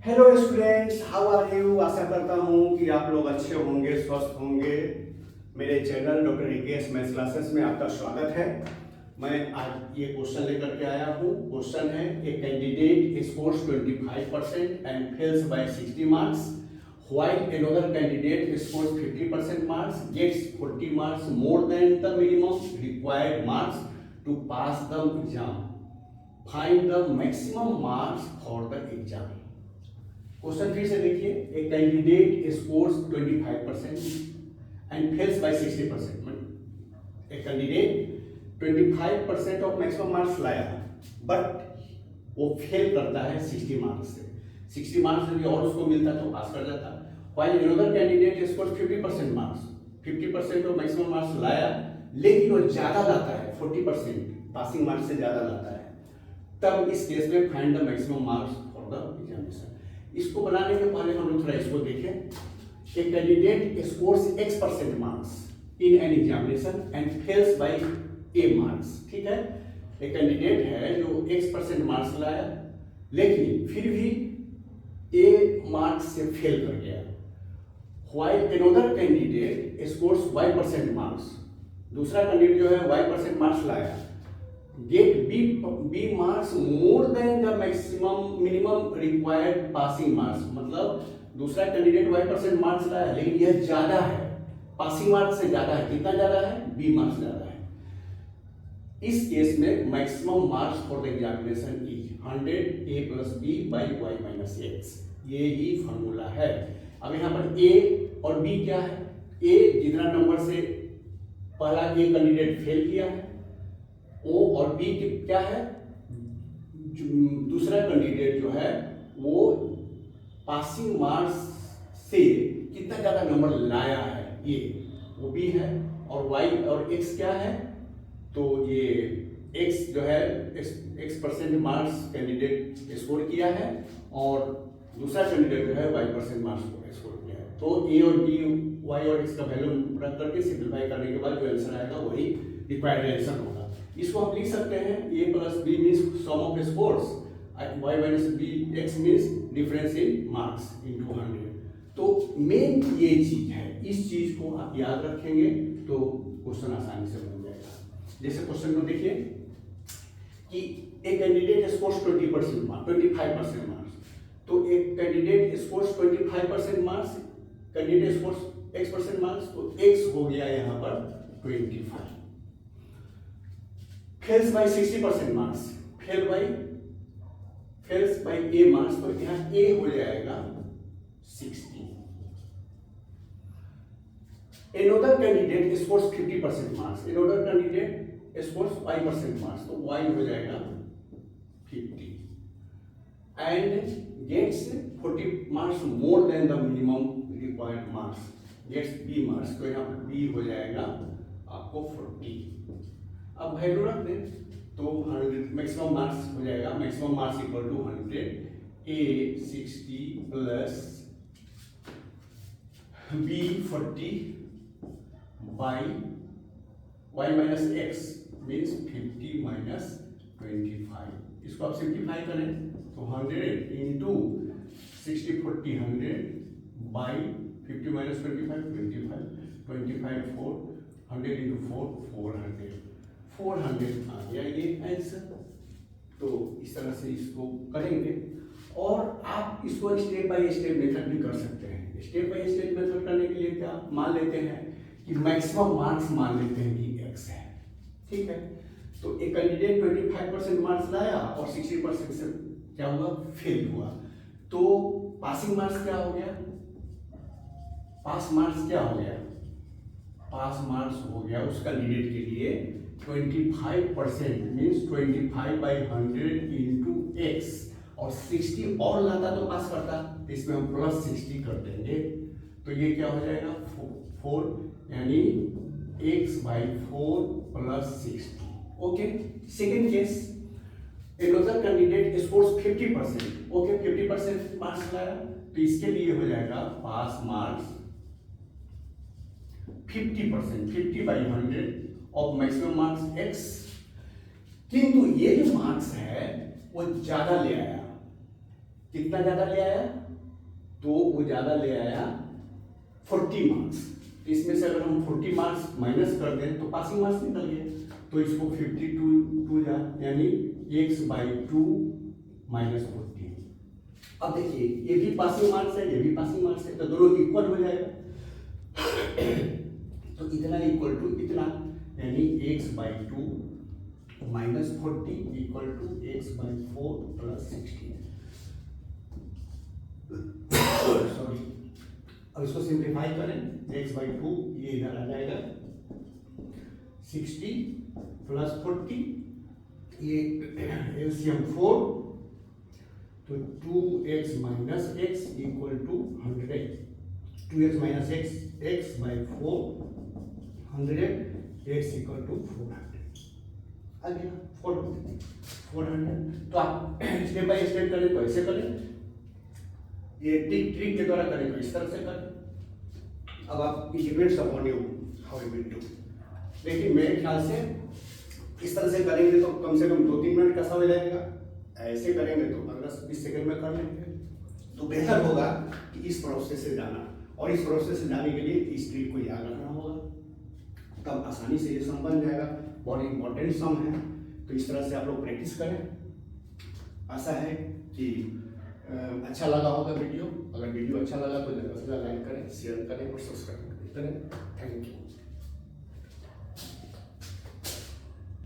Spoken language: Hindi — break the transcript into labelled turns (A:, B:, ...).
A: Hello students, how are you. आशा करता हूँ कि आप लोग अच्छे होंगे, स्वस्थ होंगे। मेरे channel doctor Rikesh maths classes में आपका स्वागत है। मैं आज ये क्वेश्चन लेकर के आया हूँ। क्वेश्चन है, a candidate scores 25% and fails by 60 marks while another candidate scores 50% marks, gets 40 marks more than the minimum required marks to pass the exam. Find the maximum marks for the exam. Question फिर से देखिए, a candidate scores 25% and fails by 60%। A candidate 25% of maximum marks लाया, बट वो फेल करता है 60 मार्क्स से। 60 मार्क्स यदि और उसको मिलता तो पास कर जाता। While another candidate scores 50% marks, 50% of maximum marks लाया, लेकिन वो ज्यादा लाता है, 40% पासिंग मार्क्स से ज्यादा लाता है। तब इस केस में find the maximum marks for the examination. इसको बनाने के पहले हम लोग थोड़ा इसको देखें। A candidate scores x% marks in an examination and fails by a marks. ठीक है, एक कैंडिडेट है जो x% मार्क्स लाया, लेकिन फिर भी a मार्क्स से फेल कर गया। While another candidate scores y% marks, दूसरा कैंडिडेट जो है y% मार्क्स लाया, get b marks more than the minimum required passing marks। मतलब दूसरा कैंडिडेट y% मार्क्स लाया, लेकिन यह ज्यादा है, पासिंग मार्क्स से ज्यादा है। कितना ज्यादा है? b मार्क्स ज्यादा है। इस केस में maximum marks for the examination is 100 a plus b by y minus x। ये ही फॉर्मूला है। अब यहाँ पर a और b क्या है? a जितना नंबर से पहला a कैंडिडेट फेल किया है, ओ और बी क्या है? दूसरा कैंडिडेट जो है वो पासिंग मार्क्स से कितना ज्यादा नंबर लाया है, ये वो बी है। और वाई और एक्स क्या है? तो ये एक्स जो है x% मार्क्स कैंडिडेट स्कोर किया है, और दूसरा कैंडिडेट जो है y% मार्क्स स्कोर किया है। तो ए और बी, वाई और एक्स का वैल्यू रख करके सिंप्लीफाई करने के बाद जो आंसर आएगा वही रिक्वायर्ड आंसर होगा। इसको हम लिख सकते हैं, a plus B means sum of scores, y minus B X means difference in marks into 100। तो मेन ये चीज है, इस चीज को आप याद रखेंगे तो क्वेश्चन आसानी से बन जाएगा। जैसे क्वेश्चन को देखिए कि एक कैंडिडेट स्कोर्स 25% मार्क्स, तो एक candidate scores 25% marks, candidate scores x% marks, तो x हो गया यहाँ पर 25। Fails by 60% marks, fails by a marks, तो यहाँ a हो जाएगा 60। Another candidate scores 50% marks, another candidate scores 5% marks, तो y हो जाएगा 50 and gets 40 marks more than the minimum required marks, gets b marks, तो यहाँ पर b हो जाएगा आपको 40। अब वैल्यू रख दें तो 100 मैक्सिमम मार्क्स हो जाएगा, maximum marks equal to 100 a 60 plus b 40 by y minus x means 50 minus 25। इसको आप सिंप्लीफाई करें तो 100 इंटू 60 40 100 बाई 50 माइनस 25 4 100 इंटू 4 400 आ गया ये आंसर। तो इस तरह से इसको करेंगे, और आप इसको स्टेप बाय स्टेप मेथड भी कर सकते हैं। स्टेप बाय स्टेप मेथड करने के लिए क्या मान लेते हैं कि मैक्सिमम मार्क्स मान लेते हैं कि x है। ठीक है, तो एक कैंडिडेट 25% मार्क्स लाया और 60% से क्या हुआ? फेल हुआ। तो पासिंग मार्क्स क्या हो गया? पास मार्क्स क्या हो गया? पास मार्क्स हो गया उस कैंडिडेट के लिए 25% मीन्स 25/100 इंटू एक्स, और 60 और लाता तो पास करता, तो इसमें हम प्लस 60 कर देंगे, तो ये क्या हो जाएगा 4 यानी x/4 plus 60। Okay, second case, another candidate scores 50%, okay 50% marks लाया, तो इसके लिए हो जाएगा pass marks 50%, 50/100 of maximum marks x। किंतु ये जो मार्क्स है वो ज्यादा ले आया, कितना ज़्यादा ले आया, तो वो ज़्यादा ले आया 40 मार्क्स। इसमें से अगर हम 40 मार्क्स माइनस कर दें तो पासिंग मार्क्स निकल गए, तो इसको 52 यानी x/2 माइनस 40। अब देखिए ये भी पासिंग मार्क्स है, ये भी पासिंग मार्क्स है, तो दोनों इक्वल हो जाएगा। तो इतना इक्वल टू इतना, यानी x/2 minus 40 equal to x/4 plus 16। Sorry, अब इसको सिंप्लीफाई करें, x/2 ये इधर आ जाएगा, 60 प्लस 40, ये एलसीएम 4, तो 2x minus x equal to 100, 2x minus x/4 100, x equal to 400 आ गया, 400। तो आप स्टेप बाय स्टेप करें तो ऐसे करें, ये ट्रिक के द्वारा करें तो इस तरह से करें। अब आप depends upon you how you will do. लेकिन मेरे ख्याल से इस तरह से करेंगे तो कम से कम 2-3 मिनट का समय लगेगा, ऐसे करेंगे तो 15-20 सेकंड में कर लेंगे। तो बेहतर होगा कि इस प्रोसेस से जाना, और इस प्रोसेस से जाने के लिए इस ट्रिक को याद रखना होगा, तब आसानी से ये सम बन जाएगा। बहुत इंपॉर्टेंट सम है, तो इस तरह से आप लोग प्रैक्टिस करें। आशा है कि अच्छा लगा होगा वीडियो। अगर वीडियो अच्छा लगा तो ज़्यादा से ज़्यादा लाइक करें, शेयर करें और सब्सक्राइब करें। Thank you.